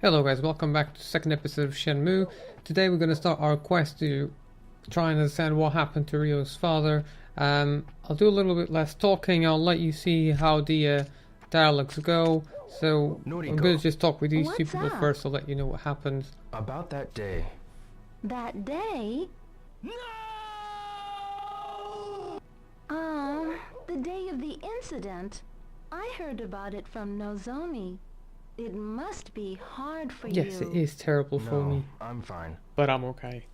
Hello guys, welcome back to the second episode of Shenmue. Today we're going to start our quest to try and understand what happened to Ryo's father. I'll do a little bit less talking. I'll let you see how the dialogues go. So I'm going to just talk with these two people first. I'll let you know what happened. About that day. That day? No! The day of the incident. I heard about it from Nozomi. It must be hard for you. Yes, it is terrible for me. I'm fine. But I'm okay.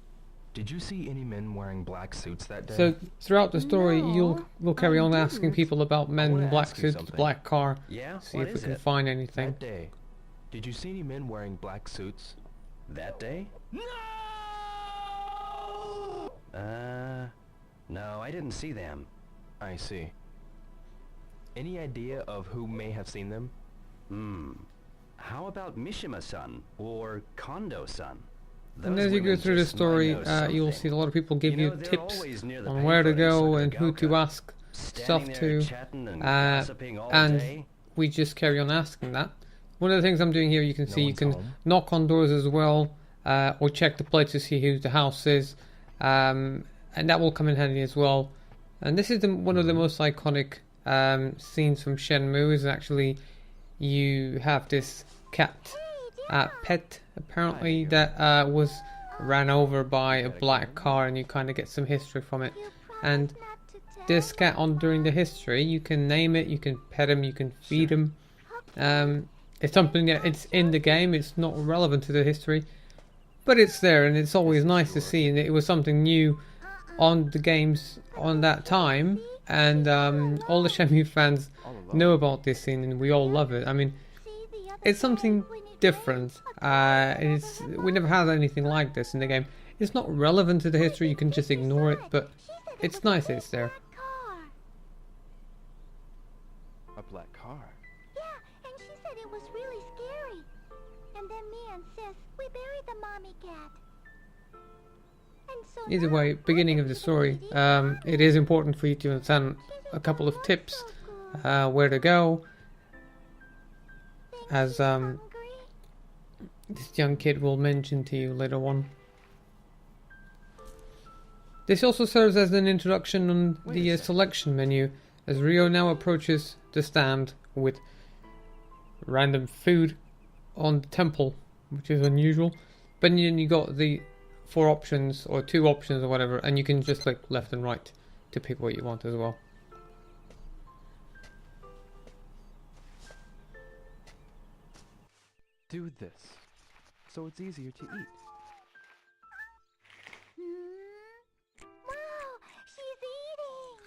Did you see any men wearing black suits that day? So throughout the story, No, we'll carry on didn't. asking people about men in black suits, the black car. Yeah? See What if we is can it? find anything. That day. Did you see any men wearing black suits? That day? No! No, I didn't see them. I see. Any idea of who may have seen them? How about Mishima-san or Kondo-san? And as you go through the story, you'll see a lot of people give you tips on where to go and who to ask stuff to, and we just carry on asking that. One of the things I'm doing here, you can see you can knock on doors as well, or check the plate to see who the house is, and that will come in handy as well. And this is one of the most iconic scenes from Shenmue, is actually you have this cat pet apparently that was ran over by a black car, and you kind of get some history from it. And this cat, during the history, you can name it, you can pet him, you can feed him. It's something that it's in the game, it's not relevant to the history, but it's there, and it's always nice to see. And it was something new on the games on that time, and all the Shenmue fans know about this scene, and we all love it. I mean, it's something different. We never had anything like this in the game. It's not relevant to the history, you can just ignore it, but it's nice it's there. A black car? Yeah, and she said it was really scary. And then me and Sis, we buried the mommy cat. And so Either way, beginning of the story, it is important for you to understand a couple of tips where to go, as this young kid will mention to you later on. This also serves as an introduction on the selection menu, as Ryo now approaches the stand with random food on the temple, which is unusual. But then you got the 4 options, or 2 options or whatever, and you can just click left and right to pick what you want as well. Do this, so it's easier to eat. Wow, she's eating.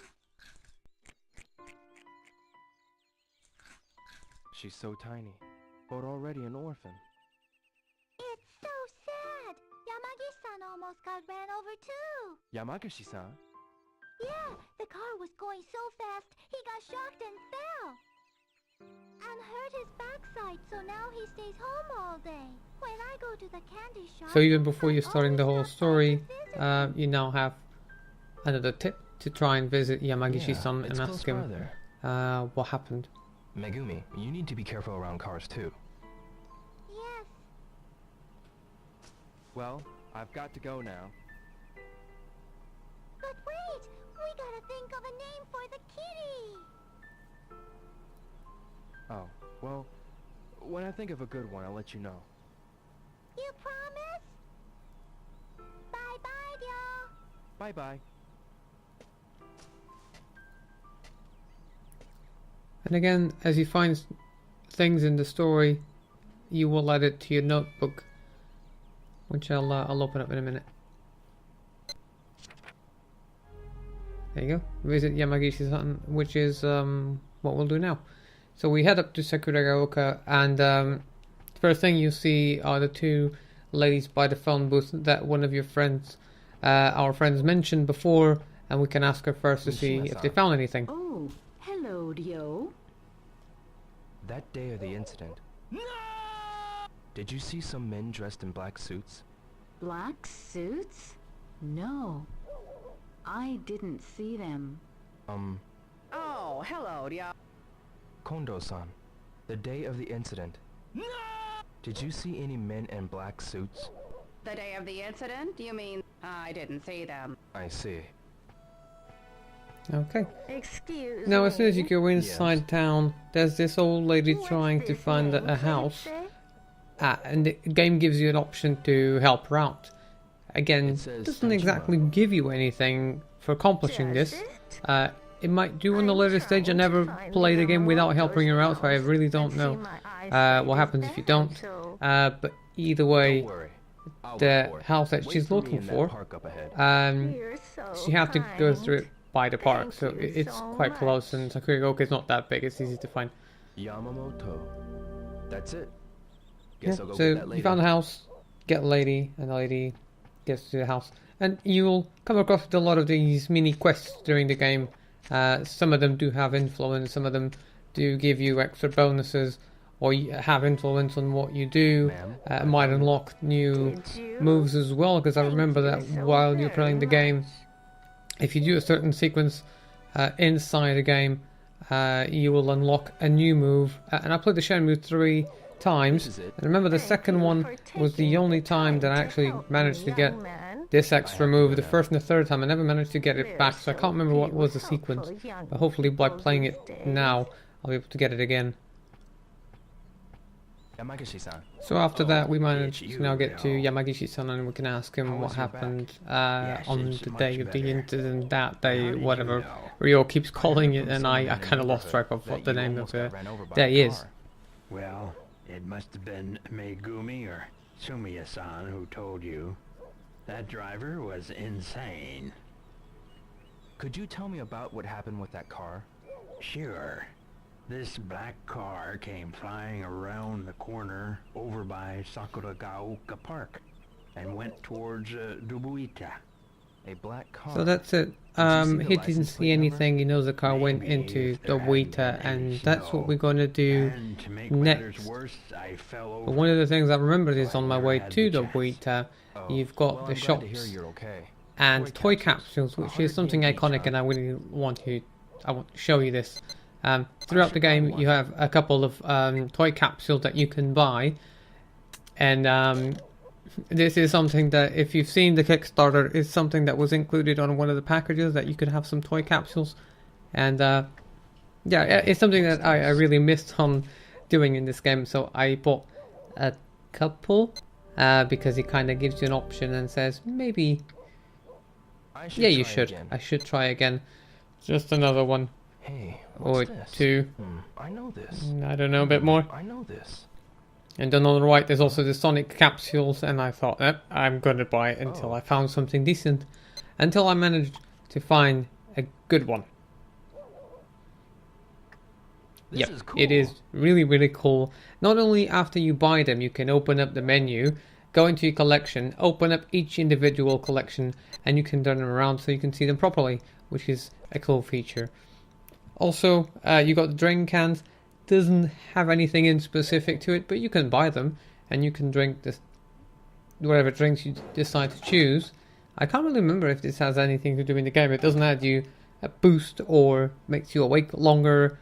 She's so tiny, but already an orphan. It's so sad. Yamagi-san almost got ran over too. Yamagashi-san? Yeah, the car was going so fast, he got shocked and fell. And hurt his backside, so now he stays home all day. When I go to the candy shop... So even before you're starting the whole story, you now have another tip to try and visit Yamagishi-san and ask him what happened. Megumi, you need to be careful around cars too. Yes. Well, I've got to go now. But wait, we gotta think of a name for the kitty. Oh, well, when I think of a good one, I'll let you know. You promise? Bye-bye, y'all. Bye-bye. And again, as you find things in the story, you will add it to your notebook, which I'll open up in a minute. There you go. Visit Yamagishi-san, which is what we'll do now. So we head up to Sakuragaoka, and the first thing you see are the 2 ladies by the phone booth that one of your friends, our friends, mentioned before, and we can ask her first to see if they found anything. Oh, hello, Ryo. That day of the incident. No! Did you see some men dressed in black suits? Black suits? No. I didn't see them. Oh, hello, Ryo. Kondo-san, the day of the incident. No! Did you see any men in black suits? The day of the incident? You mean? I didn't see them. I see. Okay. Excuse Now, as soon as you me. go inside town, there's this old lady What's trying to this find name, a house. Sensei? And the game gives you an option to help her out. Again, It says doesn't Shenmue. exactly give you anything for accomplishing Does this. it? It might do on the I'm later stage. I trying to never find played the game without Yamamoto's helping her out, so I house, really don't but know see, my eyesight what is happens if you bad, don't. so- But either way, Don't worry. I'll look the for it. house that Wait she's for me looking in that for, park up ahead. You're so she had to go kind. through it by the park, Thank so you it's so quite close, much. and Sakuragaoka is not that big, it's easy to find. Yamamoto. That's it. Yeah, Guess I'll go so get that you later. found a house, get a lady, and the lady gets to the house. And you'll come across with a lot of these mini quests during the game. Some of them do have influence, some of them do give you extra bonuses, or you have influence on what you do. Ma'am, It might unlock new Did you? moves as well, because I Thank remember you that so while you're very playing the game, much. if you do a certain sequence inside the game, you will unlock a new move. And I played the Shenmue 3 times, This is it. and remember the Thank second you one for was the taking only the time that I to actually help managed me, to get young man. this extra have to move. go The now. first and the third time I never managed to get it We're back, so I so can't remember what few was the helpful sequence. young But hopefully by people playing these it days. now, I'll be able to get it again. Yamagishi-san. So after that, we managed it's to now get to you, Yamagishi-san, and we can ask him How what was your back? happened Yes, on it's the much day of the better. incident, that How day, did you whatever know? Rio keeps calling I it, heard and from I someone in the kind of lost neighborhood track of that what the you name of almost the got ran over by day a is. car. Well, it must have been Megumi or Sumiya-san who told you. That driver was insane. Could you tell me about what happened with that car? Sure. This black car came flying around the corner over by Sakuragaoka Park and went towards Dubuita. A black car. So that's it. Did you see the He didn't license see plate number? anything. He knows the car went Maybe into if the there hadn't Weta, been and any that's what snow. we're going to do And to make next. matters worse, I fell over. But one of the things I remembered is on my Never way had to the the chance. Weta, Oh, you've got well, the I'm glad to hear shops you're okay. and toy capsules, which 100 is something yen each, iconic, huh? and I really want to show you this. Throughout the should buy game, one. you have a couple of toy capsules that you can buy, and this is something that, if you've seen the Kickstarter, is something that was included on one of the packages, that you could have some toy capsules, and yeah, it's something that I really missed on doing in this game, so I bought a couple because it kind of gives you an option and says maybe, I should yeah, you try should. again. I should try again. Just another one Hey, or what's this? two. I know this. I don't know, a bit more. I know this. And then on the right, there's also the Sonic capsules, and I thought, I'm gonna buy it until Oh. I found something decent, until I managed to find a good one. This Yep, is cool. it is really, really cool. Not only after you buy them, you can open up the menu, go into your collection, open up each individual collection, and you can turn them around so you can see them properly, which is a cool feature. Also, you got the drink cans. Doesn't have anything in specific to it, but you can buy them, and you can drink this, whatever drinks you decide to choose. I can't really remember if this has anything to do in the game. It doesn't add you a boost or makes you awake longer.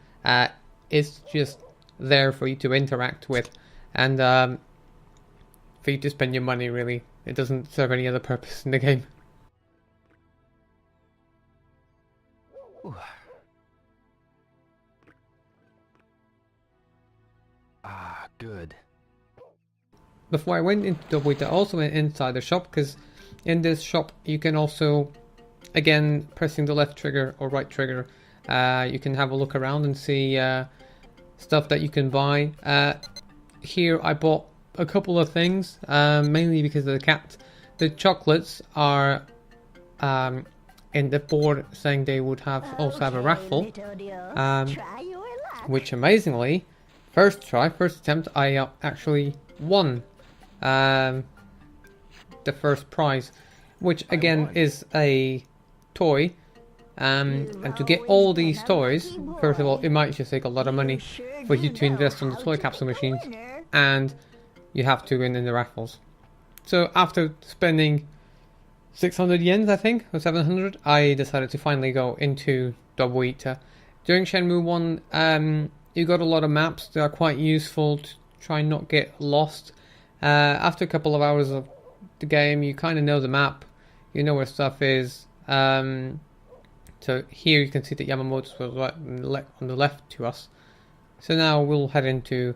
It's just there for you to interact with, and for you to spend your money, really. It doesn't serve any other purpose in the game. Ah, good. Before I went into the Weta, I also went inside the shop, because in this shop you can also, again, pressing the left trigger or right trigger, you can have a look around and see stuff that you can buy. Here I bought a couple of things, mainly because of the cat. The chocolates are in the board saying they would also have a raffle, little dear. um, Try your luck. which amazingly, first attempt, I actually won the first prize, which again is a toy. And to get all these toys, first of all, it might just take a lot of money for you to invest on the toy capsule machines, and you have to win in the raffles. So after spending 600 yens, I think, or 700, I decided to finally go into Dobuita. During Shenmue 1, you got a lot of maps that are quite useful try and not get lost. After a couple of hours of the game, you kind of know the map, you know where stuff is. So here you can see that Yamamoto's was right on the left to us. So now we'll head into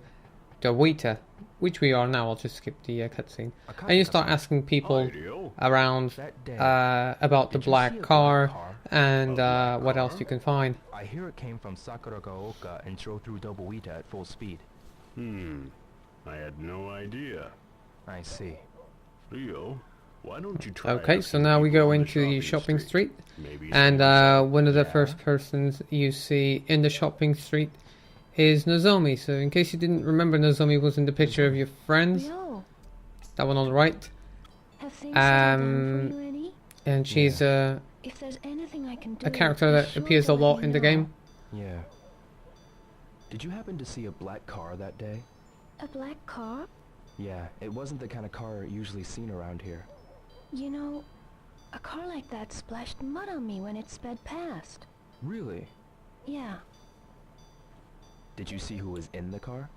Dobuita, which we are now. I'll just skip the cutscene. And you start asking people around about the black car and what else you can find. I hear it came from Sakuragaoka and drove through Dobuita at full speed. I had no idea. I see. Rio, why don't you try? Okay, so now we go into the shopping street. And one of the first persons you see in the shopping street is Nozomi. So in case you didn't remember, Nozomi was in the picture of your friends. Rio, That one on the right. have things settled down for you any? And she's If there's anything I can do, a character be that sure appears to a let lot me in the know. game. Yeah. Did you happen to see a black car that day? A black car? Yeah, it wasn't the kind of car usually seen around here. You know, a car like that splashed mud on me when it sped past. Really? Yeah. Did you see who was in the car?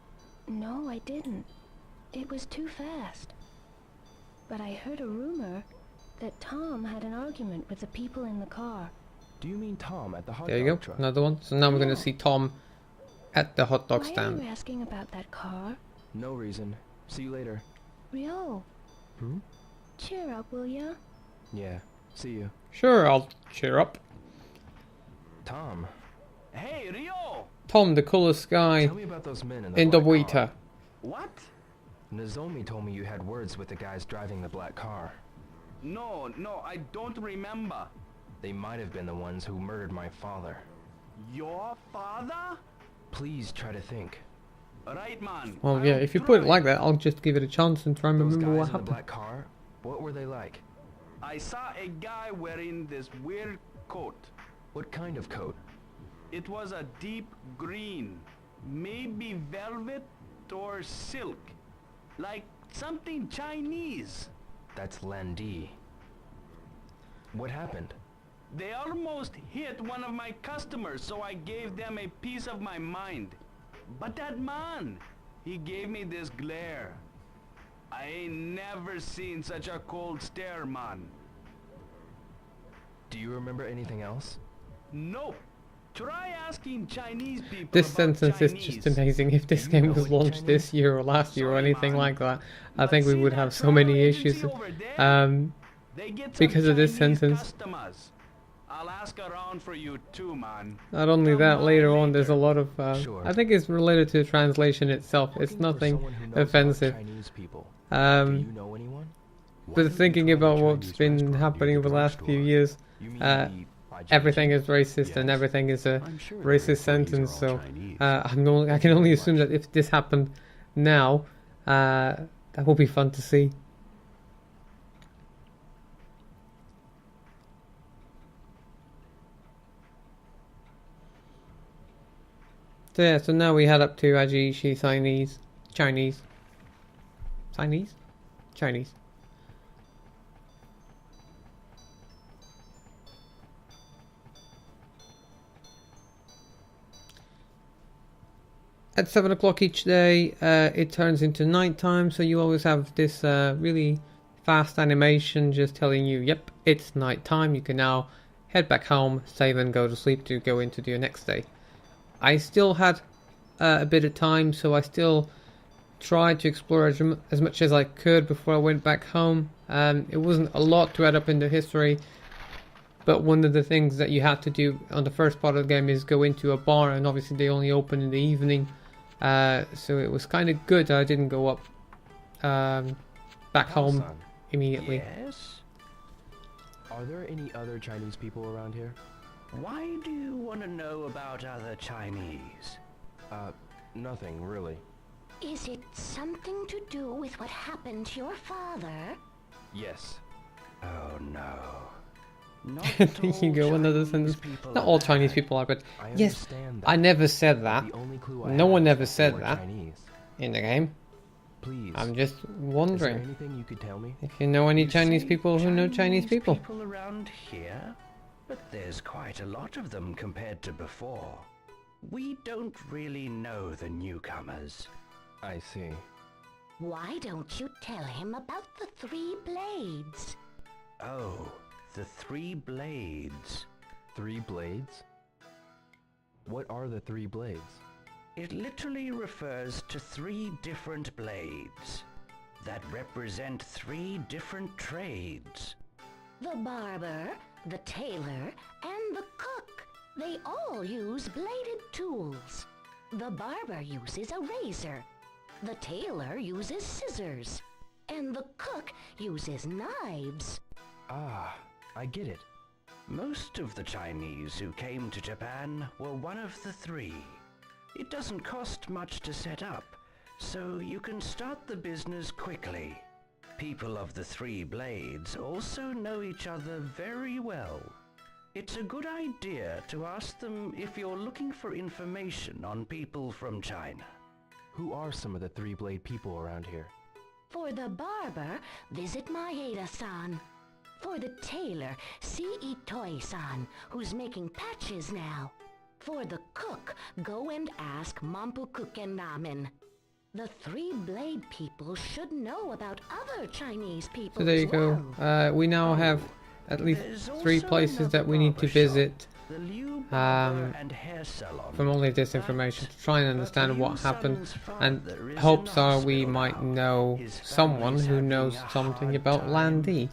No, I didn't. It was too fast. But I heard a rumor that Tom had an argument with the people in the car. Do you mean Tom at the hot There you dog go, truck? another one. So now we're going to Yeah. see Tom at the hot dog Why are stand. you asking about that car? No reason. See you later. Rio, cheer up, will ya? Yeah. See you. Sure, I'll cheer up. Tom, Hey, Rio! Tom, the coolest guy tell me about those men in the in black Dobuita. car. What? Nozomi told me you had words with the guys driving the black car. No, I don't remember. They might have been the ones who murdered my father. Your father? Please try to think. Right, man. Well, yeah, I'll if you put it try. like that, I'll just give it a chance and try and Those remember guys what in the happened. black car, what were they like? I saw a guy wearing this weird coat. What kind of coat? It was a deep green, maybe velvet or silk, like something Chinese. That's Landi. What happened? They almost hit one of my customers, so I gave them a piece of my mind. But that man, he gave me this glare. I ain't never seen such a cold stare, man. Do you remember anything else? Nope. Try asking Chinese people This about sentence is Chinese. just amazing. If this You game know was any launched this Chinese? year or last year or Sorry, anything man. like that, I But think we see would that have so travel many agency issues. over there? They get some Because of this Chinese sentence. customers. I'll ask around for you too, man. Not only Come that, by later on there's a later. lot of... Sure. I think it's related to the translation itself. It's Looking for nothing someone who knows about offensive. Chinese people. Do you know anyone? But thinking about what's been happening over the last few years, You mean everything is racist and everything is a I'm sure their racist employees sentence. are all So Chinese. I can only assume that if this happened now, that will be fun to see. So yeah, so now we head up to Ajiishi Chinese. At 7 o'clock each day, it turns into nighttime, so you always have this really fast animation just telling you, yep, it's nighttime. You can now head back home, save and go to sleep to go into your next day. I still had a bit of time, so I still tried to explore as much as I could before I went back home. It wasn't a lot to add up in the history, but one of the things that you had to do on the first part of the game is go into a bar, and obviously they only open in the evening, so it was kind of good that I didn't go up back home Paul-san, immediately. Yes? are there any other Chinese people around here? Why do you want to know about other Chinese? Nothing, really. Is it something to do with what happened to your father? Yes. Oh no. There you go, another sentence. Not all Chinese people are, but I yes, understand that. I never said that The only clue I No have one is ever that said you are that. Chinese. in the game. Please. I'm just Is there wondering anything you could tell me? if you know any You Chinese say people who know Chinese people. people around here? But there's quite a lot of them compared to before. We don't really know the newcomers. I see. Why don't you tell him about the 3 blades? Oh, the 3 blades. 3 blades? What are the 3 blades? It literally refers to 3 different blades that represent 3 different trades. The barber, the tailor, and the cook. They all use bladed tools. The barber uses a razor. The tailor uses scissors. And the cook uses knives. Ah, I get it. Most of the Chinese who came to Japan were one of the 3. It doesn't cost much to set up, so you can start the business quickly. People of the 3 blades also know each other very well. It's a good idea to ask them if you're looking for information on people from China. Who are some of the 3 blade people around here? For the barber, visit Maeda-san. For the tailor, see Itoi-san, who's making patches now. For the cook, go and ask Mampukuken Ramen. The 3 blade people should know about other Chinese people. So there you go. We now have at least 3 places that we need to visit from all of this information to try and understand what happened, and hopes are we might know someone who knows something about Landy,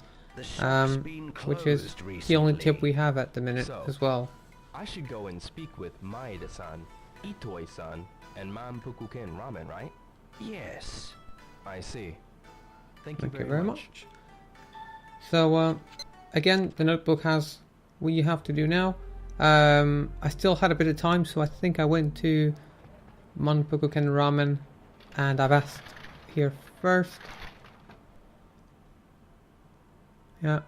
which is the only tip we have at the minute as well. I should go and speak with Maeda-san, Itoi-san, and Mampukuken Ramen, right? Yes. I see. Thank you very much. So, again, the notebook has what you have to do now. I still had a bit of time, so I think I went to Mampukuken Ramen, and I've asked here first. Yeah.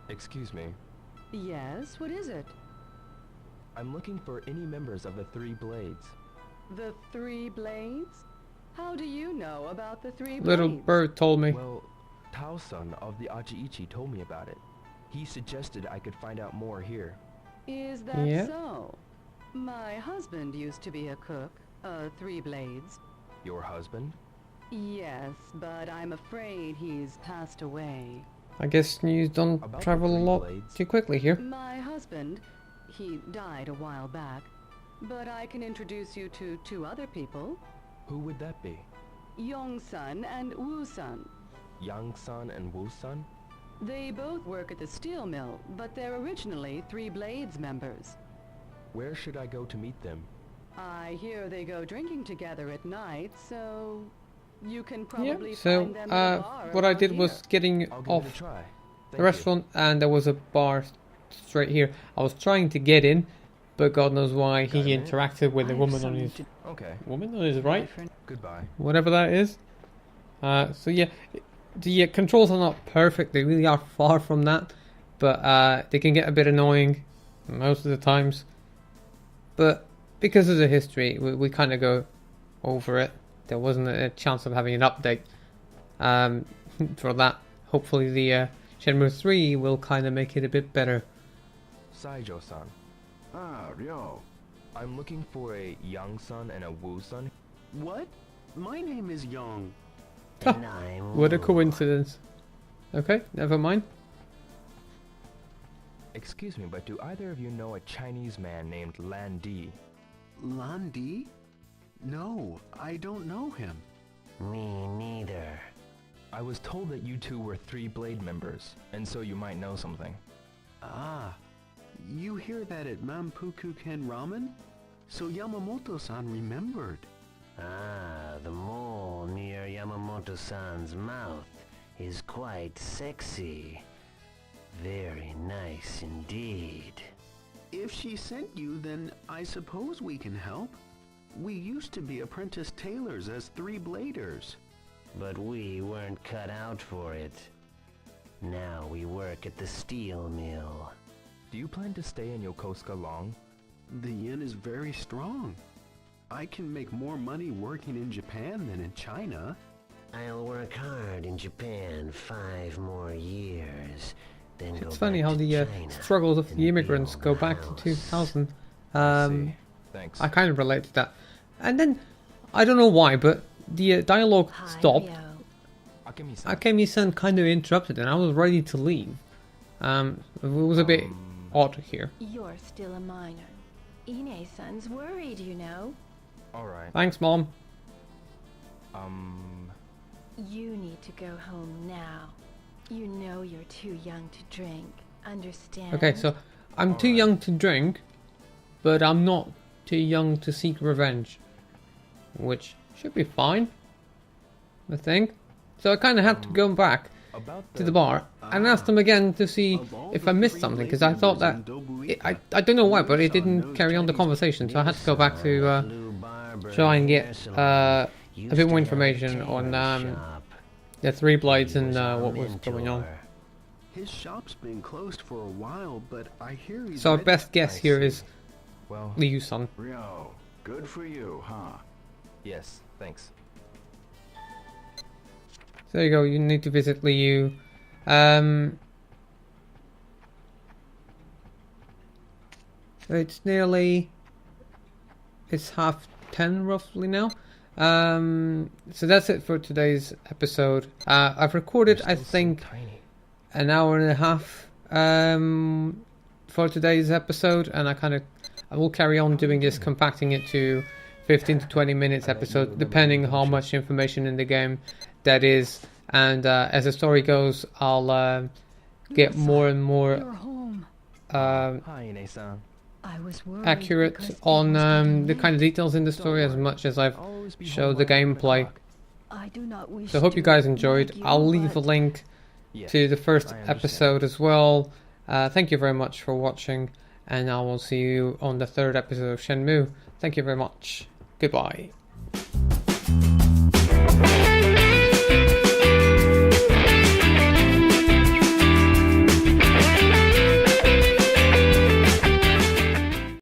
Excuse me. Yes, what is it? I'm looking for any members of the 3 blades. The 3 blades? How do you know about the 3 blades? Little bird told me. Well, Tao-san of the Ajiichi told me about it. He suggested I could find out more here. Is that so? My husband used to be a cook, 3 blades. Your husband? Yes, but I'm afraid he's passed away. I guess news don't travel a lot too quickly here. My husband, he died a while back, but I can introduce you to 2 other people. Who would that be? Yong-san and Wu-san. Yang-san and Wu-san? They both work at the steel mill, but they're originally 3 blades members. Where should I go to meet them? I hear they go drinking together at night, so you can probably so find them at a bar what I did around was here. getting I'll give off it a try. the restaurant, and there was a bar straight here. I was trying to get in, but God knows why he interacted with the woman on his right. Goodbye. Whatever that is. So yeah, the controls are not perfect. They really are far from that, but they can get a bit annoying most of the times. But because of the history, we kind of go over it. There wasn't a chance of having an update for that. Hopefully the Shenmue 3 will kind of make it a bit better. Saijo-san. Ah, Ryo. I'm looking for a Yang-san and a Wu-san. What? My name is Young. And what a coincidence. Okay, never mind. Excuse me, but do either of you know a Chinese man named Landy? Landy? No, I don't know him. Me neither. I was told that you 2 were 3 blade members, and so you might know something. Ah, you hear that at Mampukuken Ramen? So Yamamoto-san remembered. Ah, the mole near Yamamoto-san's mouth is quite sexy. Very nice indeed. If she sent you, then I suppose we can help. We used to be apprentice tailors as 3 bladers. But we weren't cut out for it. Now we work at the steel mill. Do you plan to stay in Yokosuka long? The yen is very strong. I can make more money working in Japan than in China. I'll work hard in Japan 5 more years. Then go It's funny back how to the China struggles of and the immigrants build go a back to house. 2000. See. Thanks. I kind of relate to that. And then, I don't know why, but the dialogue stopped. Akemi-san kind of interrupted and I was ready to leave. It was a bit odd here. You're still a minor. Ine-san's worried, you know. Alright. Thanks, Mom. You need to go home now. You know you're too young to drink. Understand? Okay, so I'm too young to drink, but I'm not too young to seek revenge. Which should be fine, I think. So I kind of had to go back to the bar and ask them again to see if I missed something, because I thought that I don't know why, but it didn't carry on the conversation, so I had to go back to try and get a bit more information on the three blades and what was going on. His shop's been closed for a while, but I hear he's So our ready- best guess here is Well, Liu-san. Ryo, good for you, huh? yes, thanks. So there you go, you need to visit Liu. It's 10:30 roughly now. So that's it for today's episode. I've recorded, I think, an hour and a half for today's episode, and I will carry on doing this, compacting it to 15 to 20 minutes episode, depending how much information in the game that is. And as the story goes, I'll get more and more Hi, Ine-san. I was worried accurate because on it was getting the late. kind of details in the story as much as I've Always be home showed the by 11 gameplay. o'clock. I do not wish So I hope you to guys enjoyed. nag you, I'll leave a but link Yes, to the first I understand. episode as well. Thank you very much for watching, and I will see you on the third episode of Shenmue. Thank you very much. Goodbye.